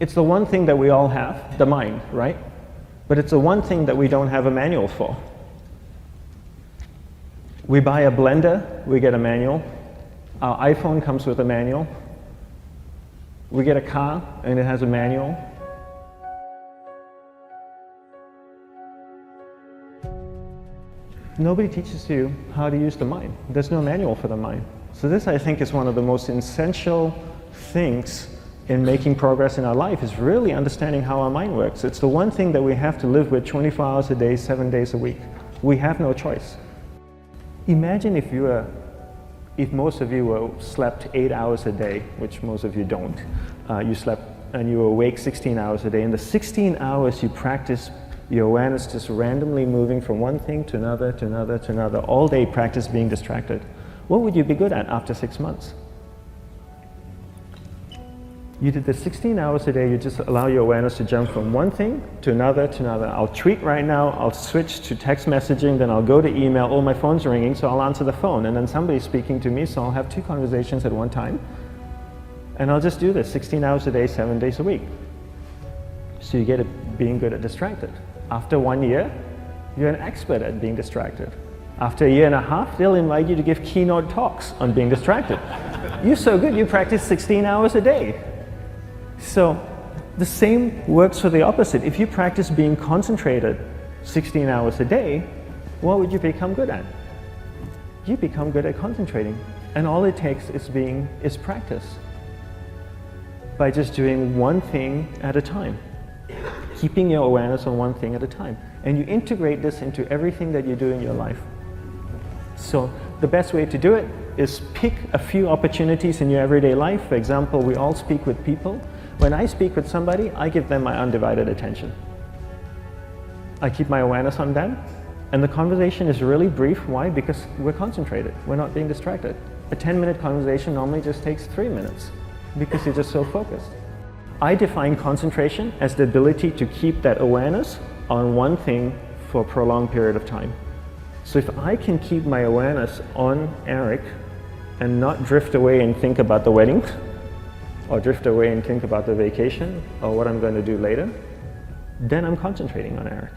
It's the one thing that we all have, the mind, right? But it's the one thing that we don't have a manual for. We buy a blender, we get a manual. Our iPhone comes with a manual. We get a car and it has a manual. Nobody teaches you how to use the mind. There's no manual for the mind. So this, I think, is one of the most essential things in making progress in our life, is really understanding how our mind works. It's the one thing that we have to live with 24 hours a day, 7 days a week. We have no choice. Imagine if most of you slept 8 hours a day, which most of you don't. You slept and you were awake 16 hours a day. In the 16 hours you practice your awareness just randomly moving from one thing to another, to another, to another, all day practice being distracted. What would you be good at after 6 months? You did the 16 hours a day, you just allow your awareness to jump from one thing to another to another. I'll tweet right now, I'll switch to text messaging, then I'll go to email, oh, my phone's ringing, so I'll answer the phone, and then somebody's speaking to me, so I'll have 2 conversations at one time. And I'll just do this 16 hours a day, 7 days a week. So you get it being good at distracted. After 1 year, you're an expert at being distracted. After a year and a half, they'll invite you to give keynote talks on being distracted. You're so good, you practice 16 hours a day. So the same works for the opposite. If you practice being concentrated 16 hours a day, what would you become good at? You become good at concentrating. And all it takes is practice. By just doing one thing at a time. Keeping your awareness on one thing at a time. And you integrate this into everything that you do in your life. So the best way to do it is pick a few opportunities in your everyday life. For example, we all speak with people. When I speak with somebody, I give them my undivided attention. I keep my awareness on them, and the conversation is really brief. Why? Because we're concentrated. We're not being distracted. A 10-minute conversation normally just takes 3 minutes because you're just so focused. I define concentration as the ability to keep that awareness on one thing for a prolonged period of time. So if I can keep my awareness on Eric and not drift away and think about the wedding, or drift away and think about the vacation, or what I'm going to do later, then I'm concentrating on Eric.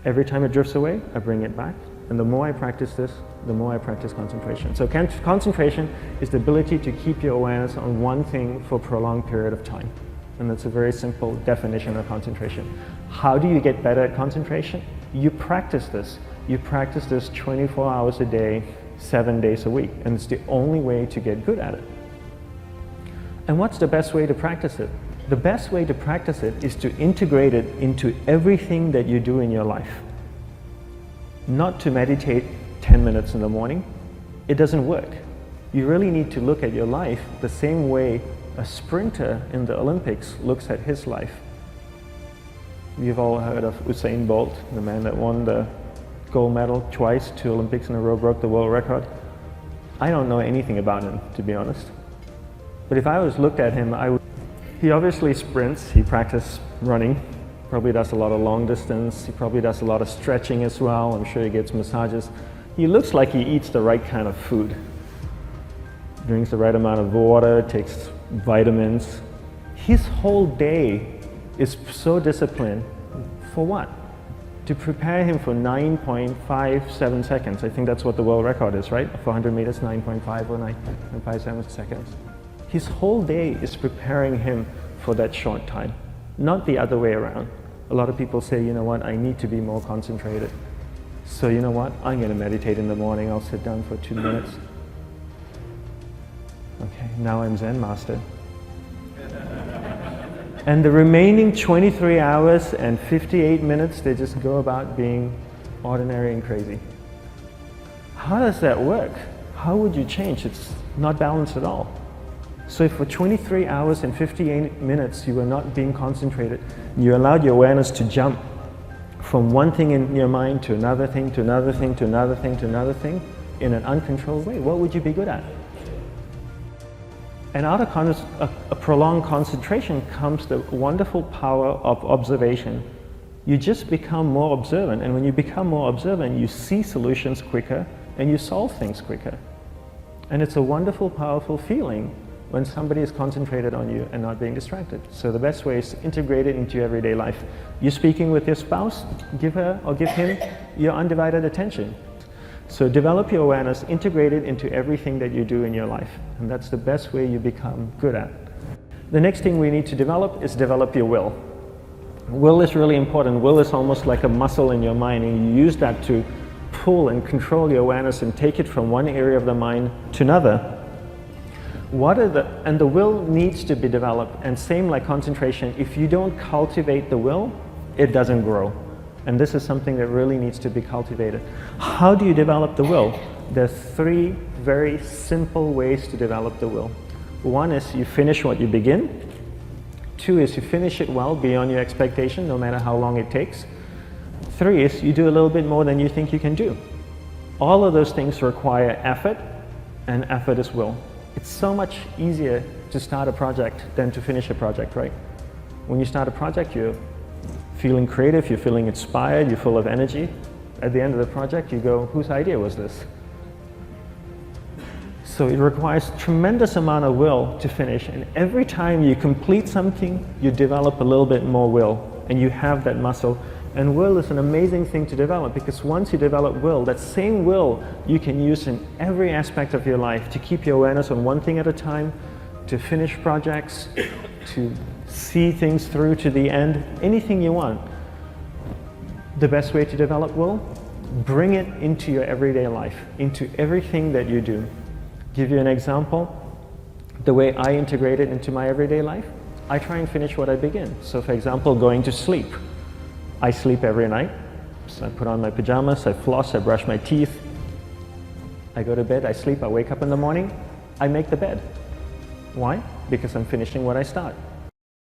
Every time it drifts away, I bring it back. And the more I practice this, the more I practice concentration. So concentration is the ability to keep your awareness on one thing for a prolonged period of time. And that's a very simple definition of concentration. How do you get better at concentration? You practice this. You practice this 24 hours a day, 7 days a week. And it's the only way to get good at it. And what's the best way to practice it? The best way to practice it is to integrate it into everything that you do in your life. Not to meditate 10 minutes in the morning. It doesn't work. You really need to look at your life the same way a sprinter in the Olympics looks at his life. You've all heard of Usain Bolt, the man that won the gold medal twice, 2 Olympics in a row, broke the world record. I don't know anything about him, to be honest. But if I was looked at him, he obviously sprints, he practices running, probably does a lot of long distance, he probably does a lot of stretching as well, I'm sure he gets massages. He looks like he eats the right kind of food. Drinks the right amount of water, takes vitamins. His whole day is so disciplined. For what? To prepare him for 9.57 seconds. I think that's what the world record is, right? For 100 meters, 9.5 or 9.57 seconds. His whole day is preparing him for that short time, not the other way around. A lot of people say, you know what, I need to be more concentrated. So you know what, I'm going to meditate in the morning, I'll sit down for 2 minutes. Okay, now I'm Zen master. And the remaining 23 hours and 58 minutes, they just go about being ordinary and crazy. How does that work? How would you change? It's not balanced at all. So if for 23 hours and 58 minutes you were not being concentrated, you allowed your awareness to jump from one thing in your mind to another thing, to another thing, to another thing, to another thing, in an uncontrolled way, what would you be good at? And out of a prolonged concentration comes the wonderful power of observation. You just become more observant, and when you become more observant, you see solutions quicker and you solve things quicker. And it's a wonderful, powerful feeling when somebody is concentrated on you and not being distracted. So the best way is to integrate it into your everyday life. You're speaking with your spouse, give her or give him your undivided attention. So develop your awareness, integrate it into everything that you do in your life. And that's the best way you become good at. The next thing we need to develop is develop your will. Will is really important. Will is almost like a muscle in your mind, and you use that to pull and control your awareness and take it from one area of the mind to another. And the will needs to be developed, and same like concentration, if you don't cultivate the will, it doesn't grow. And this is something that really needs to be cultivated. How do you develop the will? There's 3 very simple ways to develop the will. 1 is you finish what you begin. 2 is you finish it well beyond your expectation, no matter how long it takes. 3 is you do a little bit more than you think you can do. All of those things require effort, and effort is will. It's so much easier to start a project than to finish a project, right? When you start a project, you're feeling creative, you're feeling inspired, you're full of energy. At the end of the project, you go, whose idea was this? So it requires tremendous amount of will to finish, and every time you complete something, you develop a little bit more will, and you have that muscle. And will is an amazing thing to develop, because once you develop will, that same will you can use in every aspect of your life to keep your awareness on one thing at a time, to finish projects, to see things through to the end, anything you want. The best way to develop will, bring it into your everyday life, into everything that you do. Give you an example, the way I integrate it into my everyday life, I try and finish what I begin. So for example, going to sleep. I sleep every night, so I put on my pajamas, I floss, I brush my teeth, I go to bed, I sleep, I wake up in the morning, I make the bed. Why? Because I'm finishing what I start.